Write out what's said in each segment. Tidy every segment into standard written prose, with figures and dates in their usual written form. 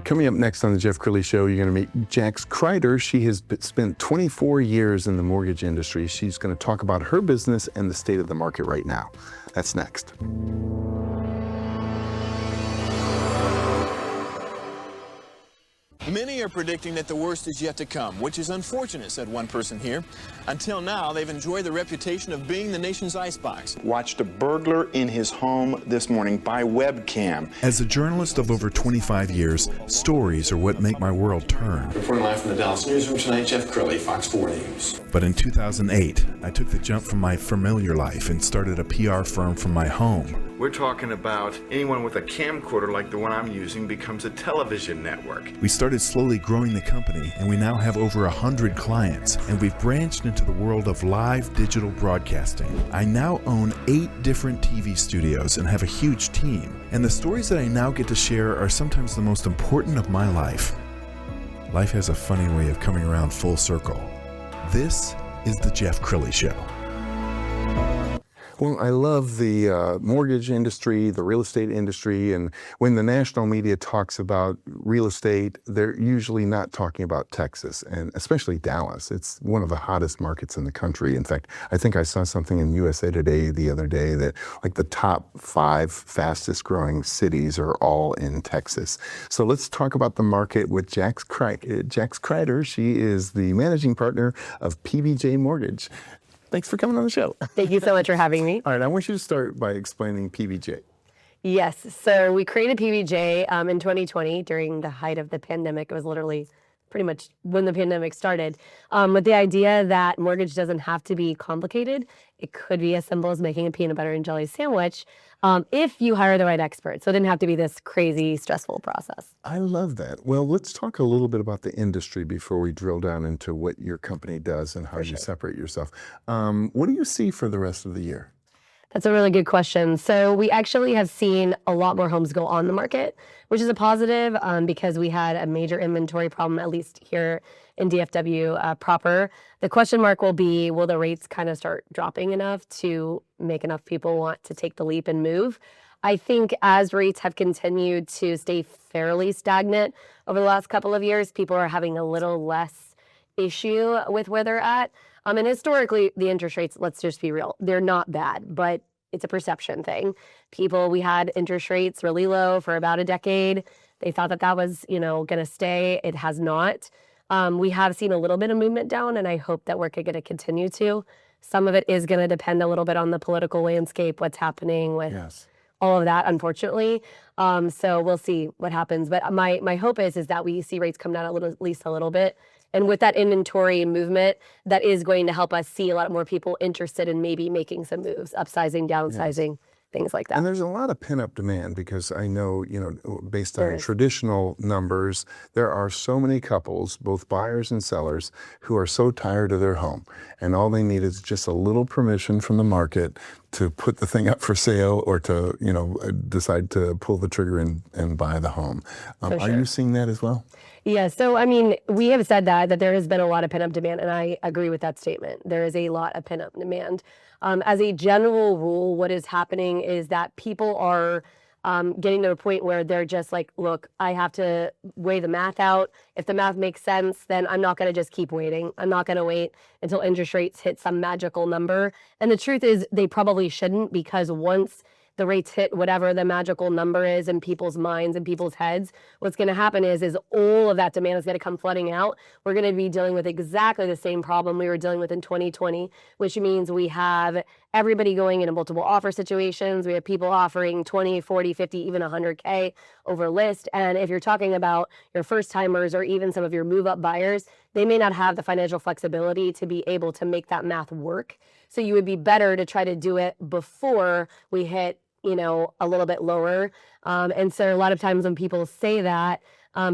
Coming up next on the Jeff Crilley Show, you're going to meet Jax Crider. She has spent 24 years in the mortgage industry. She's going to talk about her business and the state of the market right now. That's next. Many are predicting that the worst is yet to come, which is unfortunate, said one person here. Until now, they've enjoyed the reputation of being the nation's icebox. Watched a burglar in his home this morning by webcam. As a journalist of over 25 years, stories are what make my world turn. Reporting live from the Dallas newsroom tonight, Jeff Crilley, Fox 4 News. But in 2008, I took the jump from my familiar life and started a PR firm from my home. We're talking about anyone with a camcorder like the one I'm using becomes a television network. We started slowly growing the company, and we now have over 100 clients, and we've branched into the world of live digital broadcasting. I now own 8 different TV studios and have a huge team, and the stories that I now get to share are sometimes the most important of my life. Life has a funny way of coming around full circle. This is the Jeff Crilley Show. Well, I love the mortgage industry, the real estate industry, and when the national media talks about real estate, they're usually not talking about Texas, and especially Dallas. It's one of the hottest markets in the country. In fact, I think I saw something in USA Today the other day that like the top 5 fastest growing cities are all in Texas. So let's talk about the market with Jax Crider. She is the managing partner of PBJ Mortgage. Thanks for coming on the show. Thank you so much for having me. All right, I want you to start by explaining PBJ. Yes, so we created PBJ in 2020 during the height of the pandemic. It was literally pretty much when the pandemic started, with the idea that mortgage doesn't have to be complicated. It could be as simple as making a peanut butter and jelly sandwich if you hire the right expert. So it didn't have to be this crazy, stressful process. I love that. Well, let's talk a little bit about the industry before we drill down into what your company does and how you separate yourself. What do you see for the rest of the year? That's a really good question. So we actually have seen a lot more homes go on the market, which is a positive because we had a major inventory problem, at least here in DFW proper. The question mark will be, will the rates kind of start dropping enough to make enough people want to take the leap and move? I think as rates have continued to stay fairly stagnant over the last couple of years, people are having a little less issue with where they're at. And historically, the interest rates, let's just be real, they're not bad, but it's a perception thing. We had interest rates really low for about a decade. They thought that that was, going to stay. It has not. We have seen a little bit of movement down, and I hope that we're going to continue to. Some of it is going to depend a little bit on the political landscape, what's happening with all of that, unfortunately. So we'll see what happens. But my hope is that we see rates come down at least a little bit. And with that inventory movement, that is going to help us see a lot more people interested in maybe making some moves, upsizing, downsizing, things like that. And there's a lot of pent-up demand because I know, based on traditional numbers, there are so many couples, both buyers and sellers, who are so tired of their home. And all they need is just a little permission from the market to put the thing up for sale or to, decide to pull the trigger and buy the home. Are you seeing that as well? Yeah, so we have said that there has been a lot of pent-up demand, and I agree with that statement. There is a lot of pent-up demand. As a general rule, what is happening is that people are getting to a point where they're just like, look, I have to weigh the math out. If the math makes sense, then I'm not going to just keep waiting. I'm not going to wait until interest rates hit some magical number. And the truth is they probably shouldn't, because once the rates hit whatever the magical number is in people's minds and people's heads, what's going to happen is all of that demand is going to come flooding out. We're going to be dealing with exactly the same problem we were dealing with in 2020, which means we have everybody going into multiple offer situations. We have people offering 20, 40, 50, even 100K over list. And if you're talking about your first timers or even some of your move up buyers, they may not have the financial flexibility to be able to make that math work. So you would be better to try to do it before we hit a little bit lower. And so a lot of times when people say that,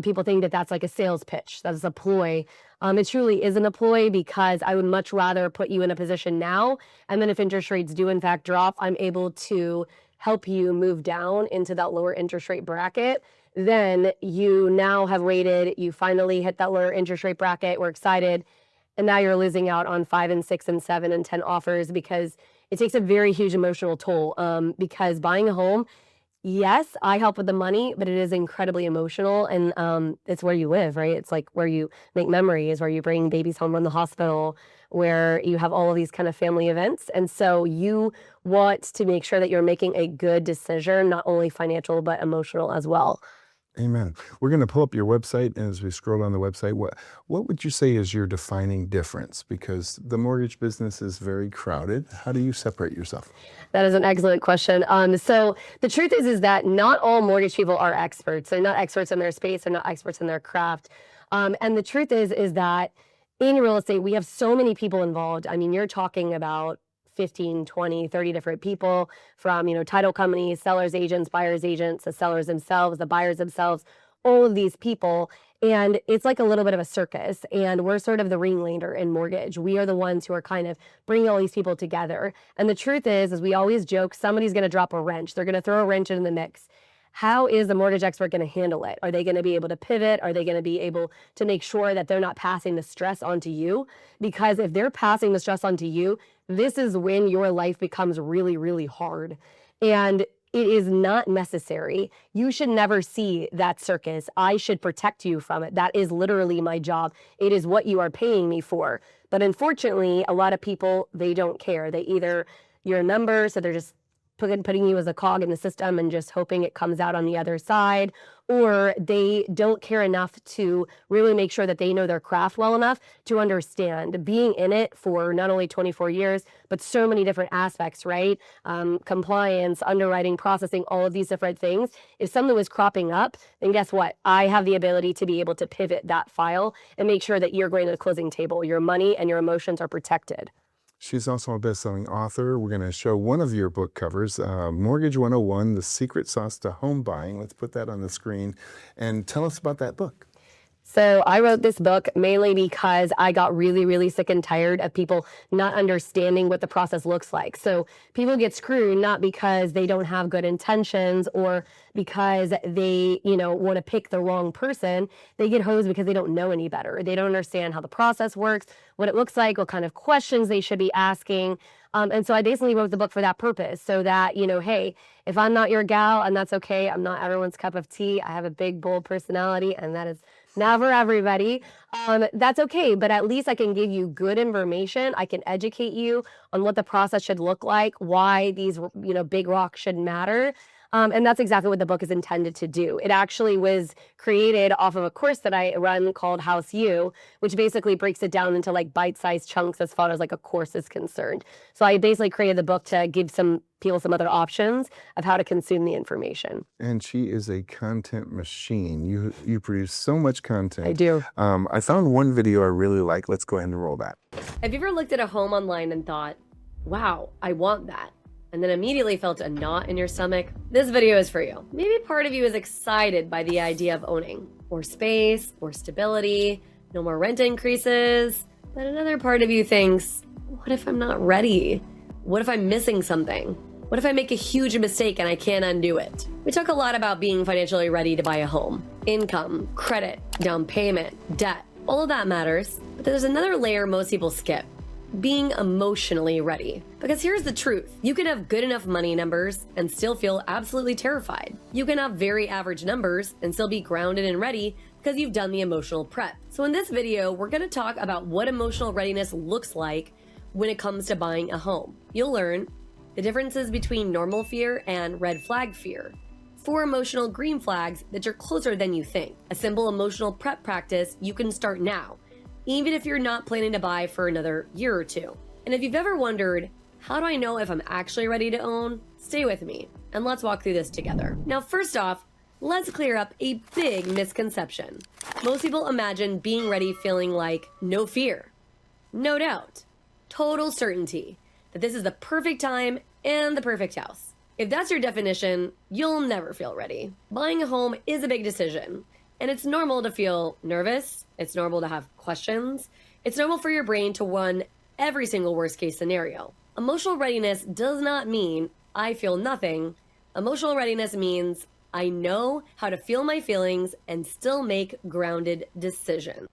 people think that that's like a sales pitch. That's a ploy. It truly isn't a ploy, because I would much rather put you in a position now. And then if interest rates do in fact drop, I'm able to help you move down into that lower interest rate bracket. Then you now have waited, you finally hit that lower interest rate bracket, we're excited. And now you're losing out on 5 and 6 and 7 and 10 offers, because it takes a very huge emotional toll, because buying a home, yes, I help with the money, but it is incredibly emotional, and it's where you live, right? It's like where you make memories, where you bring babies home from the hospital, where you have all of these kind of family events. And so you want to make sure that you're making a good decision, not only financial, but emotional as well. Amen. We're going to pull up your website, and as we scroll down the website, what would you say is your defining difference? Because the mortgage business is very crowded. How do you separate yourself? That is an excellent question. So the truth is that not all mortgage people are experts. They're not experts in their space. They're not experts in their craft. And the truth is that in real estate, we have so many people involved. I mean, you're talking about 15, 20, 30 different people from, title companies, sellers agents, buyers agents, the sellers themselves, the buyers themselves, all of these people. And it's like a little bit of a circus. And we're sort of the ringleader in mortgage. We are the ones who are kind of bringing all these people together. And the truth is we always joke, somebody's going to drop a wrench. They're going to throw a wrench in the mix. How is the mortgage expert going to handle it? Are they going to be able to pivot? Are they going to be able to make sure that they're not passing the stress onto you? Because if they're passing the stress onto you, this is when your life becomes really, really hard. And it is not necessary. You should never see that circus. I should protect you from it. That is literally my job. It is what you are paying me for. But unfortunately, a lot of people, they don't care. They either, you're a number, so they're just putting you as a cog in the system and just hoping it comes out on the other side, or they don't care enough to really make sure that they know their craft well enough to understand being in it for not only 24 years, but so many different aspects, right? Compliance, underwriting, processing, all of these different things. If something was cropping up, then guess what? I have the ability to be able to pivot that file and make sure that you're going to the closing table. Your money and your emotions are protected. She's also a best-selling author. We're going to show one of your book covers, Mortgage 101, The Secret Sauce to Home Buying. Let's put that on the screen. And tell us about that book. So I wrote this book mainly because I got really, really sick and tired of people not understanding what the process looks like. So people get screwed not because they don't have good intentions or because they, want to pick the wrong person. They get hosed because they don't know any better. They don't understand how the process works, what it looks like, what kind of questions they should be asking. And so I basically wrote the book for that purpose, so that, hey, if I'm not your gal, and that's okay, I'm not everyone's cup of tea. I have a big, bold personality, and that is not for everybody. That's okay, but at least I can give you good information. I can educate you on what the process should look like, why these, big rocks should matter. And that's exactly what the book is intended to do. It actually was created off of a course that I run called House You, which basically breaks it down into like bite-sized chunks as far as like a course is concerned. So I basically created the book to give some people some other options of how to consume the information. And she is a content machine. You produce so much content. I do. I found one video I really like. Let's go ahead and roll that. Have you ever looked at a home online and thought, wow, I want that, and then immediately felt a knot in your stomach? This video is for you. Maybe part of you is excited by the idea of owning more space, more stability, no more rent increases, but another part of you thinks, what if I'm not ready? What if I'm missing something? What if I make a huge mistake and I can't undo it? We talk a lot about being financially ready to buy a home. Income, credit, down payment, debt, all of that matters. But there's another layer most people skip: being emotionally ready. Because here's the truth. You can have good enough money numbers and still feel absolutely terrified. You can have very average numbers and still be grounded and ready because you've done the emotional prep. So in this video, we're going to talk about what emotional readiness looks like when it comes to buying a home. You'll learn the differences between normal fear and red flag fear, 4 emotional green flags that you're closer than you think, a simple emotional prep practice you can start now, even if you're not planning to buy for another year or two. And if you've ever wondered, how do I know if I'm actually ready to own? Stay with me and let's walk through this together. Now, first off, let's clear up a big misconception. Most people imagine being ready feeling like no fear, no doubt, total certainty that this is the perfect time and the perfect house. If that's your definition, you'll never feel ready. Buying a home is a big decision, and it's normal to feel nervous. It's normal to have questions. It's normal for your brain to run every single worst case scenario. Emotional readiness does not mean I feel nothing. Emotional readiness means I know how to feel my feelings and still make grounded decisions.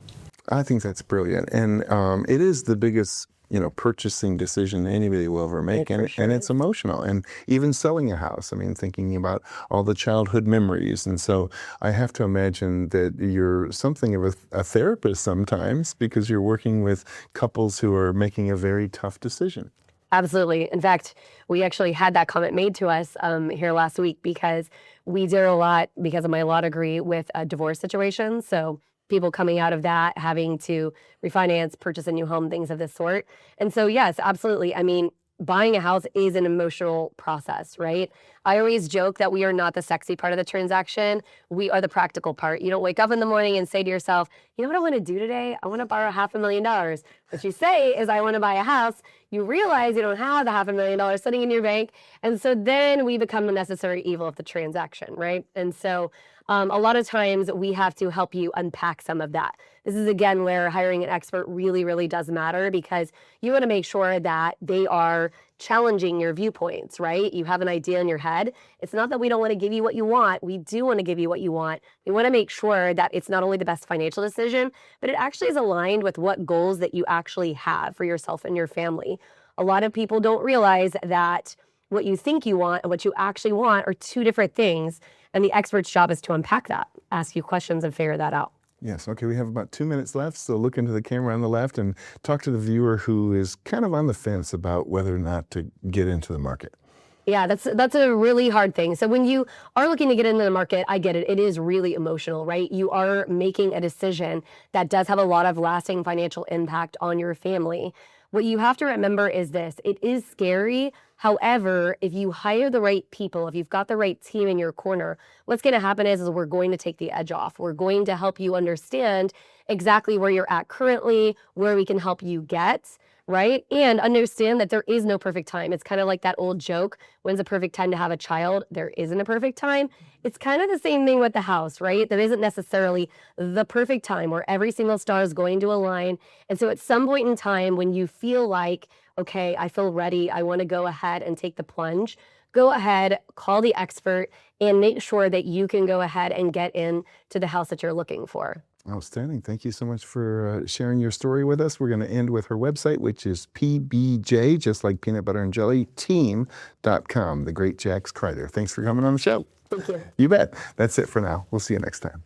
I think that's brilliant. And it is the biggest purchasing decision anybody will ever make, and it's emotional. And even selling a house, I mean, thinking about all the childhood memories. And so I have to imagine that you're something of a therapist sometimes, because you're working with couples who are making a very tough decision. Absolutely. In fact, we actually had that comment made to us here last week, because we deal a lot, because of my law degree, with divorce situations. So people coming out of that, having to refinance, purchase a new home, things of this sort. And so, yes, absolutely. I mean, buying a house is an emotional process, right? I always joke that we are not the sexy part of the transaction. We are the practical part. You don't wake up in the morning and say to yourself, you know what I want to do today? I want to borrow $500,000. What you say is, I want to buy a house. You realize you don't have the $500,000 sitting in your bank. And so then we become the necessary evil of the transaction, right? And so a lot of times we have to help you unpack some of that. This is, again, where hiring an expert really, really does matter, because you want to make sure that they are challenging your viewpoints, right? You have an idea in your head. It's not that we don't want to give you what you want. We do want to give you what you want. We want to make sure that it's not only the best financial decision, but it actually is aligned with what goals that you actually have for yourself and your family. A lot of people don't realize that what you think you want and what you actually want are two different things. And the expert's job is to unpack that, ask you questions, and figure that out. Yes. Okay. We have about 2 minutes left. So look into the camera on the left and talk to the viewer who is kind of on the fence about whether or not to get into the market. Yeah, that's a really hard thing. So when you are looking to get into the market, I get it. It is really emotional, right? You are making a decision that does have a lot of lasting financial impact on your family. What you have to remember is this: it is scary. However, if you hire the right people, if you've got the right team in your corner, what's going to happen is we're going to take the edge off. We're going to help you understand exactly where you're at currently, where we can help you get, right? And understand that there is no perfect time. It's kind of like that old joke, when's the perfect time to have a child? There isn't a perfect time. It's kind of the same thing with the house, right? There isn't necessarily the perfect time where every single star is going to align. And so at some point in time, when you feel like, okay, I feel ready, I want to go ahead and take the plunge, go ahead, call the expert, and make sure that you can go ahead and get into the house that you're looking for. Outstanding. Thank you so much for sharing your story with us. We're going to end with her website, which is PBJ, just like peanut butter and jelly, team.com, the great Jax Crider. Thanks for coming on the show. Thank you. You bet. That's it for now. We'll see you next time.